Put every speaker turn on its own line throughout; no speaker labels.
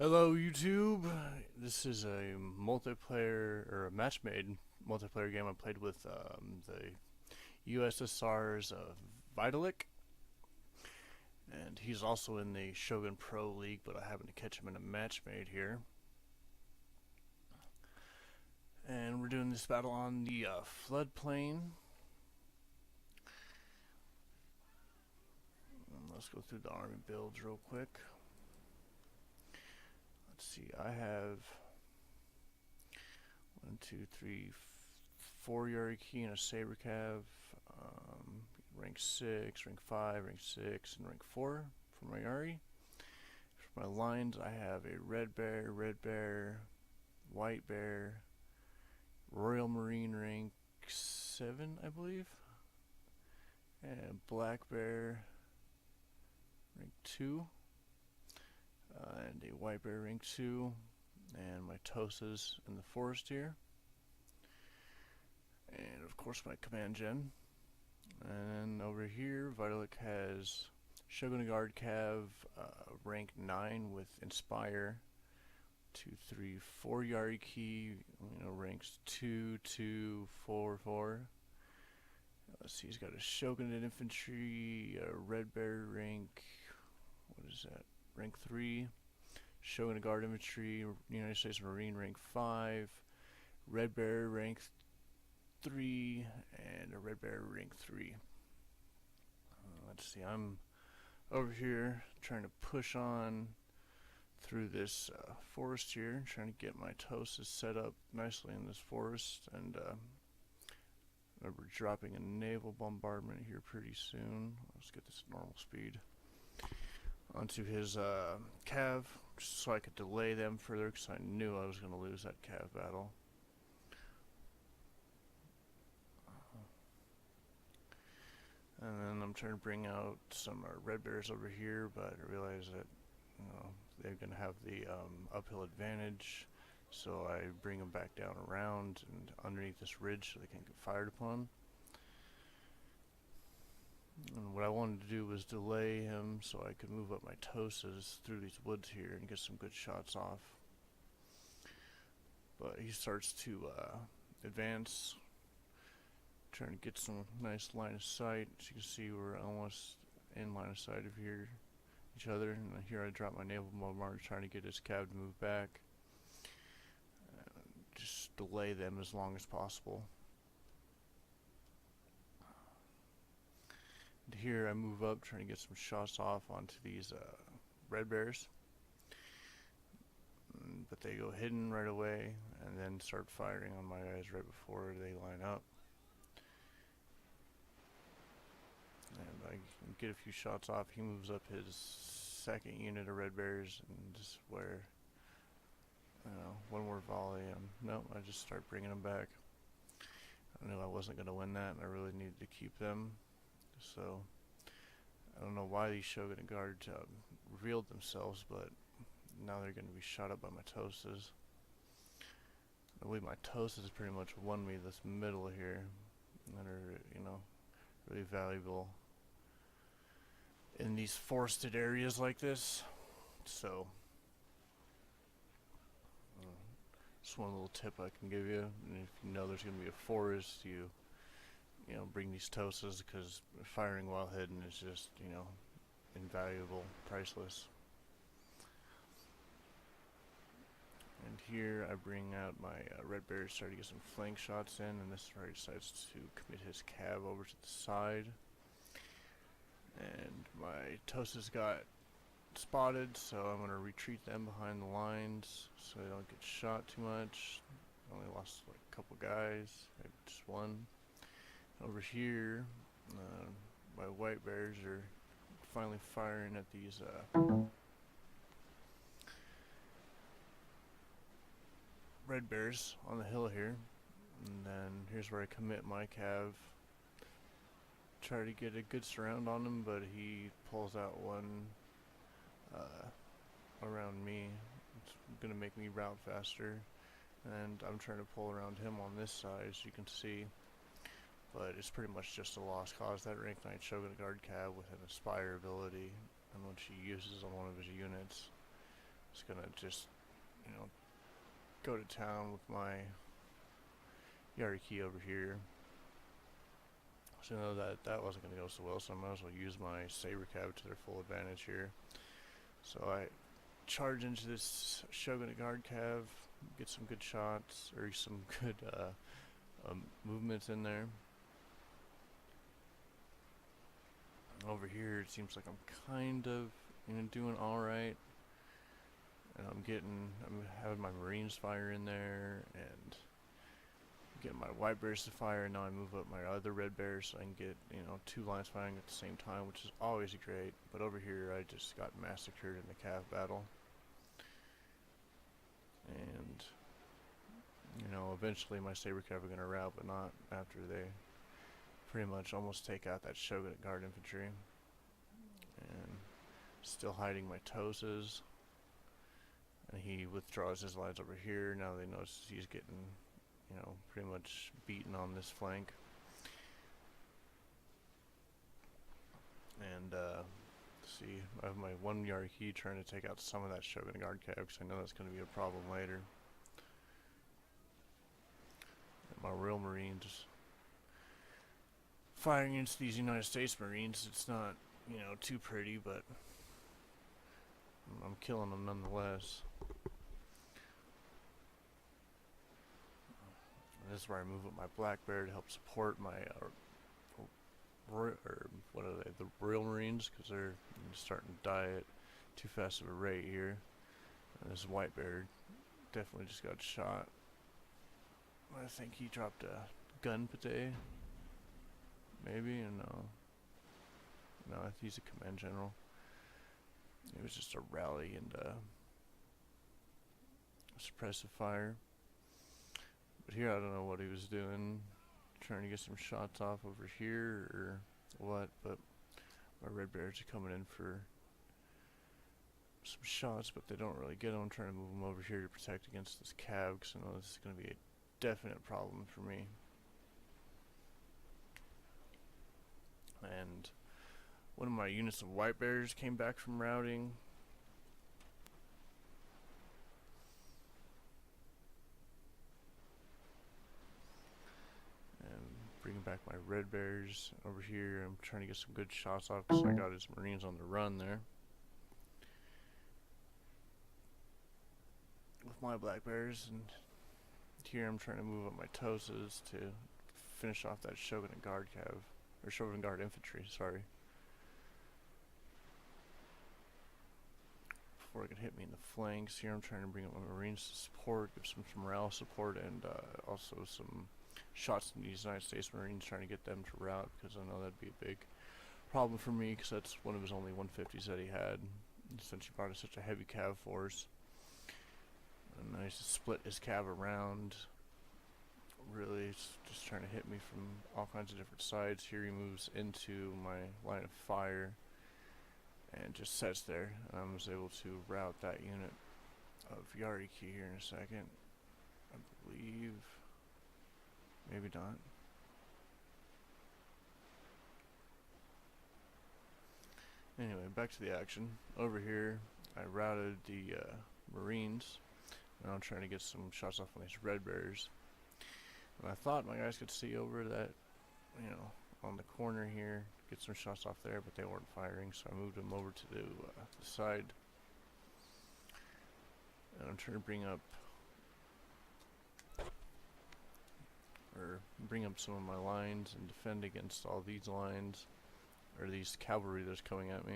Hello YouTube! This is a multiplayer, or a match-made multiplayer game I played with the USSR's Vitalikk, and he's also in the Shogun Pro League, but I happened to catch him in a match made here. And we're doing this battle on the floodplain. Let's go through the army builds real quick. Let's see, I have 1, 2, 3, 4 Yariki and a Saber Cav, rank 6, rank 5, rank 6, and rank 4 for my Yari. For my lines, I have a red bear, white bear, Royal Marine rank 7, I believe, and black bear rank 2, and a white bear rank 2, and my Tosas in the forest here, and of course my command gen. And over here, Vitalikk has Shogun Guard Cav, rank 9 with Inspire, 2, 3, 4 Yariki, ranks 2, 2, 4, 4. Let's see, he's got a Shogun Infantry, Red Bear rank, what is that, rank 3, Shogun Guard Infantry, United States Marine rank 5, Red Bear rank 3, and a Red Bear rank 3. Let's see, I'm over here trying to push on through this forest here, trying to get my Tosas set up nicely in this forest, and we're dropping a naval bombardment here pretty soon. Let's get this at normal speed onto his Cav, so I could delay them further, because I knew I was going to lose that Cav battle. And then I'm trying to bring out some red bears over here, but I realize that they're going to have the uphill advantage, so I bring them back down around and underneath this ridge so they can't get fired upon. And what I wanted to do was delay him so I could move up my Tosas through these woods here and get some good shots off. But he starts to advance, trying to get some nice line of sight. As you can see, we're almost in line of sight of each other, and here I drop my naval bombardment trying to get his Cav to move back. Just delay them as long as possible. And here I move up trying to get some shots off onto these red bears, but they go hidden right away and then start firing on my guys right before they line up. And I get a few shots off. He moves up his second unit of red bears, and just where, one more volley, and nope, I just start bringing them back. I knew I wasn't going to win that, and I really needed to keep them. So I don't know why these Shogun Guards revealed themselves, but now they're going to be shot up by my Tosas. I believe my Tosas pretty much won me this middle here, that are, really valuable in these forested areas like this. So just one little tip I can give you, and if you know there's going to be a forest, you bring these Tosas, because firing while hidden is just, invaluable, priceless. And here I bring out my red bears, try to get some flank shots in, and this right decides to commit his Cav over to the side. And my Tosas got spotted, so I'm going to retreat them behind the lines so they don't get shot too much. I only lost like a couple guys, maybe just one. Over here, my white bears are finally firing at these red bears on the hill here. And then here's where I commit my Cav. Try to get a good surround on him, but he pulls out one around me. It's gonna make me route faster, and I'm trying to pull around him on this side, as you can see. But it's pretty much just a lost cause. That rank 9 Shogun Guard Cav with an Inspire ability, and when she uses on one of his units, Just gonna just, go to town with my Vitalikk over here. So I know that wasn't going to go so well, so I might as well use my saber cav to their full advantage here. So I charge into this Shogun guard cav, get some good shots, or some good movements in there. Over here it seems like I'm kind of doing alright. And I'm having my Marines fire in there, and getting my white bears to fire, and now I move up my other red bears so I can get, two lines firing at the same time, which is always great. But over here I just got massacred in the cav battle. And, eventually my saber cav are going to rout, but not after they pretty much almost take out that Shogun guard infantry. And still hiding my Toses. And he withdraws his lines over here. Now they notice he's getting, pretty much beaten on this flank. And, see, I have my one Vitalikk trying to take out some of that Shogun guard cav, because I know that's going to be a problem later. And my real Marines firing into these United States Marines. It's not, too pretty, but I'm killing them nonetheless. This is where I move up my black bear to help support my what are they? The Royal Marines, because they're starting to die at too fast of a rate here. And this white bear definitely just got shot. I think he dropped a gun pate. Maybe, or no. No, I think he's a command general. It was just a rally and suppressive fire. But here I don't know what he was doing, trying to get some shots off over here or what, but my red bears are coming in for some shots, but they don't really get them. I'm trying to move them over here to protect against this cav, because I know this is going to be a definite problem for me. And one of my units of white bears came back from routing. Bringing back my red bears over here. I'm trying to get some good shots off because I got his Marines on the run there. With my black bears, and here I'm trying to move up my Toses to finish off that Shogun guard cav, or Shogun guard infantry, sorry. Before it could hit me in the flanks. Here I'm trying to bring up my Marines to support, give some morale support, and also some shots in these United States Marines, trying to get them to rout, because I know that'd be a big problem for me, because that's one of his only 150s that he had, since he brought us such a heavy cav force. And I used to split his cav around, really just trying to hit me from all kinds of different sides. Here he moves into my line of fire and just sits there, and I was able to rout that unit of Vitalikk here in a second, I believe. Maybe not. Anyway, back to the action. Over here, I routed the Marines. Now I'm trying to get some shots off on these red bears. And I thought my guys could see over that, on the corner here, get some shots off there, but they weren't firing, so I moved them over to the side. And I'm trying to bring up some of my lines and defend against all these lines, or these cavalry that's coming at me.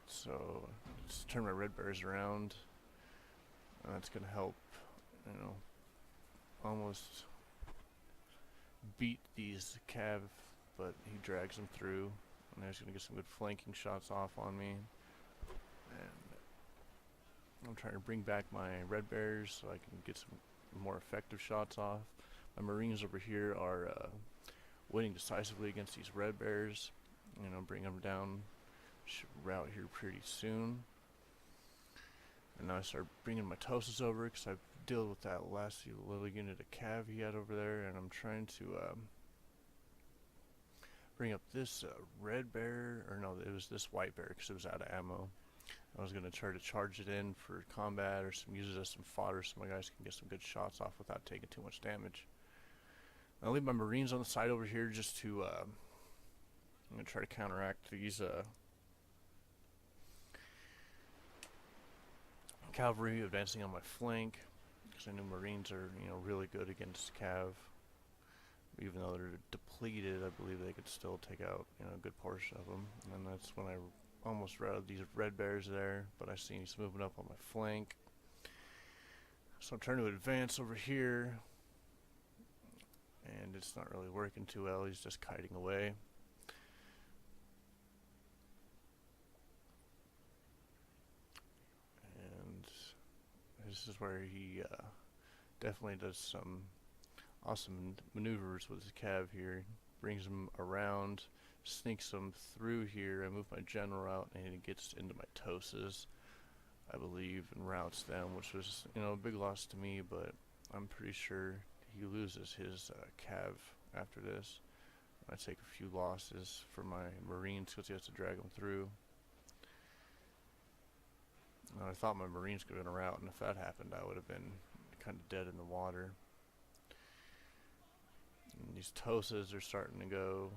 So just turn my red bears around, and that's gonna help, almost beat these cav, but he drags them through, and he's gonna get some good flanking shots off on me. And I'm trying to bring back my red bears so I can get some more effective shots off. My Marines over here are winning decisively against these red bears. Bring them down. Should rout here pretty soon. And now I start bringing my Toses over, because I deal with that last little unit of cav he had over there, and I'm trying to bring up this red bear, or no, it was this white bear, because it was out of ammo. I was going to try to charge it in for combat or use it as some fodder so my guys can get some good shots off without taking too much damage. I'll leave my Marines on the side over here just to, I'm going to try to counteract these cavalry advancing on my flank, because I know Marines are, really good against cav. Even though they're depleted, I believe they could still take out, a good portion of them. And that's when I almost routed these red bears there, but I see he's moving up on my flank. So I'm trying to advance over here, and it's not really working too well. He's just kiting away. And this is where he definitely does some awesome maneuvers with his cav here. Brings them around, sneaks them through here. I move my general out, and he gets into my Tosas, I believe, and routes them, which was, a big loss to me, but I'm pretty sure he loses his cav after this. I take a few losses for my Marines because he has to drag them through. And I thought my Marines could have been a route, and if that happened, I would have been kind of dead in the water. And these Tosas are starting to go,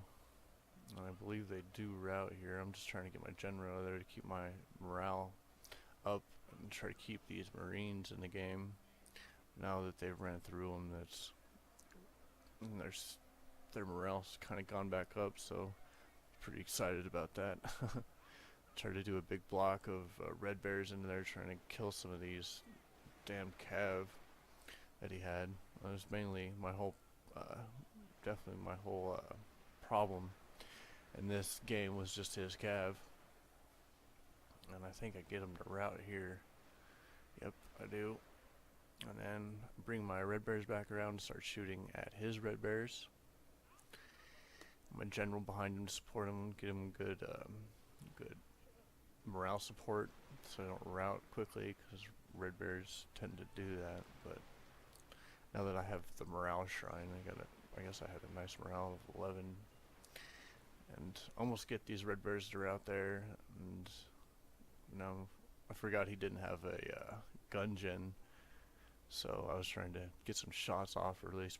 and I believe they do route here. I'm just trying to get my general out there to keep my morale up and try to keep these Marines in the game. Now that they've ran through them, their morale's kind of gone back up, so pretty excited about that. Try to do a big block of red bears in there, trying to kill some of these damn cav that he had. That was mainly my whole, definitely my whole problem in this game was just his cav. And I think I get him to route here. Yep, I do. And then bring my red bears back around and start shooting at his red bears. My general behind him to support him, get him good, good morale support, so I don't route quickly, because red bears tend to do that. But now that I have the morale shrine, I guess I had a nice morale of 11, and almost get these red bears to route there. And now I forgot he didn't have a gun gen. So I was trying to get some shots off, or at least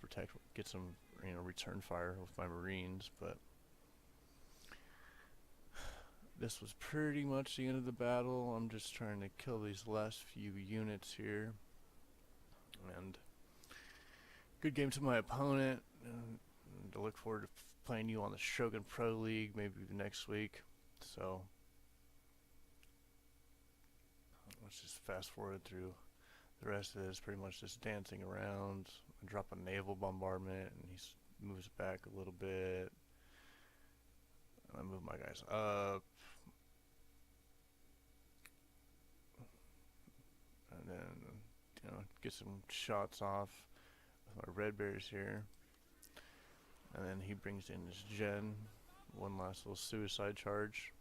get some, return fire with my Marines, but this was pretty much the end of the battle. I'm just trying to kill these last few units here, and good game to my opponent, and I look forward to playing you on the Shogun Pro League maybe next week. So let's just fast forward through the rest of this, pretty much just dancing around. I drop a naval bombardment, and he moves back a little bit. And I move my guys up. And then, get some shots off with my red bears here. And then he brings in his gen. One last little suicide charge.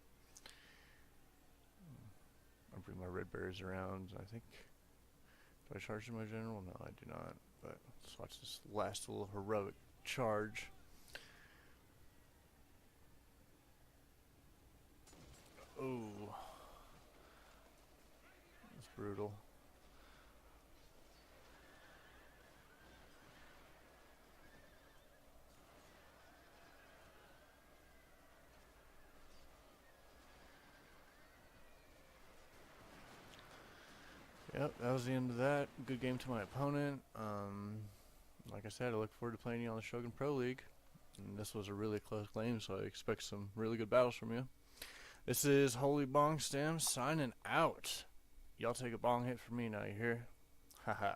I bring my red bears around, I think. Do I charge my general? No, I do not. But let's watch this last little heroic charge. Oh, that's brutal. Yep, that was the end of that. Good game to my opponent. Like I said, I look forward to playing you on the Shogun Pro League. And this was a really close game, so I expect some really good battles from you. This is Holybongstem signing out. Y'all take a bong hit from me now, you hear? Haha.